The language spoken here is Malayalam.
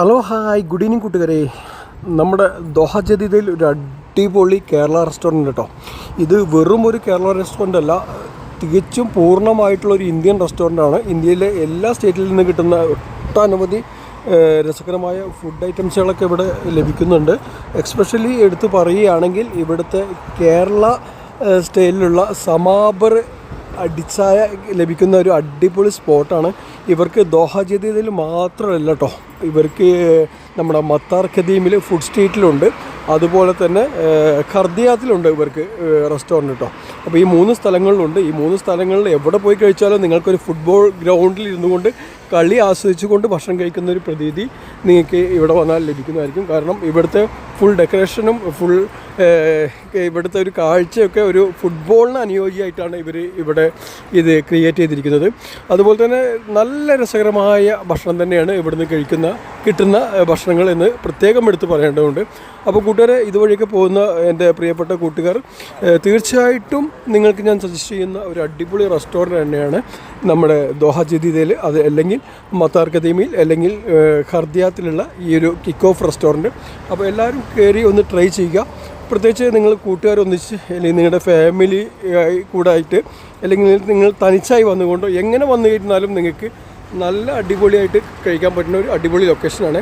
ഹലോ ഹായ് ഗുഡ് ഈവനിങ് കൂട്ടുകാരെ. നമ്മുടെ ദോഹ ജദീദയിൽ ഒരു അടിപൊളി കേരള റെസ്റ്റോറൻറ്റ് കേട്ടോ. ഇത് വെറും ഒരു കേരള റെസ്റ്റോറൻ്റ് അല്ല, തികച്ചും പൂർണ്ണമായിട്ടുള്ളൊരു ഇന്ത്യൻ റെസ്റ്റോറൻ്റാണ്. ഇന്ത്യയിലെ എല്ലാ സ്റ്റേറ്റിൽ നിന്ന് കിട്ടുന്ന ഒട്ടനവധി രസകരമായ ഫുഡ് ഐറ്റംസുകളൊക്കെ ഇവിടെ ലഭിക്കുന്നുണ്ട്. എക്സ്പെഷ്യലി എടുത്ത് പറയുകയാണെങ്കിൽ ഇവിടുത്തെ കേരള സ്റ്റൈലിലുള്ള സമാബർ അടിച്ചായ ലഭിക്കുന്ന ഒരു അടിപൊളി സ്പോട്ടാണ്. ഇവർക്ക് ദോഹ ജദീദിൽ മാത്രമല്ല കേട്ടോ, ഇവർക്ക് നമ്മുടെ മത്താർ ഖദീമിൽ ഫുഡ് സ്ട്രീറ്റിലുണ്ട്, അതുപോലെ തന്നെ ഖർദിയാത്തിലുണ്ട് ഇവർക്ക് റെസ്റ്റോറൻറ്റ് കേട്ടോ. അപ്പോൾ ഈ 3 സ്ഥലങ്ങളിലുണ്ട്. ഈ 3 സ്ഥലങ്ങളിൽ എവിടെ പോയി കഴിച്ചാലും നിങ്ങൾക്കൊരു ഫുട്ബോൾ ഗ്രൗണ്ടിൽ ഇരുന്നു കൊണ്ട് കളി ആസ്വദിച്ചുകൊണ്ട് ഭക്ഷണം കഴിക്കുന്ന ഒരു പ്രതീതി നിങ്ങൾക്ക് ഇവിടെ വന്നാൽ ലഭിക്കുന്നതായിരിക്കും. കാരണം ഇവിടുത്തെ ഫുൾ ഡെക്കറേഷനും ഇവിടുത്തെ ഒരു കാഴ്ചയൊക്കെ ഒരു ഫുട്ബോളിന് അനുയോജ്യമായിട്ടാണ് ഇവർ ഇവിടെ ഇത് ക്രിയേറ്റ് ചെയ്തിരിക്കുന്നത്. അതുപോലെ തന്നെ നല്ല രസകരമായ ഭക്ഷണം തന്നെയാണ് ഇവിടുന്ന് കിട്ടുന്ന ഭക്ഷണങ്ങൾ എന്ന് പ്രത്യേകം എടുത്ത് പറയേണ്ടതുണ്ട്. അപ്പോൾ കൂട്ടുകാരെ, ഇതുവഴിയൊക്കെ പോകുന്ന എൻ്റെ പ്രിയപ്പെട്ട കൂട്ടുകാർ, തീർച്ചയായിട്ടും നിങ്ങൾക്ക് ഞാൻ സജസ്റ്റ് ചെയ്യുന്ന ഒരു അടിപൊളി റെസ്റ്റോറൻറ്റ് തന്നെയാണ് നമ്മുടെ ദോഹ ജദീദയിൽ, അത് അല്ലെങ്കിൽ മത്താർ ഖദീമിൽ അല്ലെങ്കിൽ ഖർദിയാത്തിലുള്ള ഈ ഒരു കിക്ക് ഓഫ് റെസ്റ്റോറൻറ്റ്. അപ്പോൾ എല്ലാവരും കയറി ഒന്ന് ട്രൈ ചെയ്യുക. പ്രത്യേകിച്ച് നിങ്ങൾ കൂട്ടുകാരൊന്നിച്ച് അല്ലെങ്കിൽ നിങ്ങളുടെ ഫാമിലി കൂടെ ആയിട്ട് അല്ലെങ്കിൽ നിങ്ങൾ തനിച്ചായി വന്നുകൊണ്ടോ എങ്ങനെ വന്നു കഴിഞ്ഞാലും നിങ്ങൾക്ക് നല്ല അടിപൊളിയായിട്ട് കഴിക്കാൻ പറ്റുന്ന ഒരു അടിപൊളി ലൊക്കേഷനാണ്.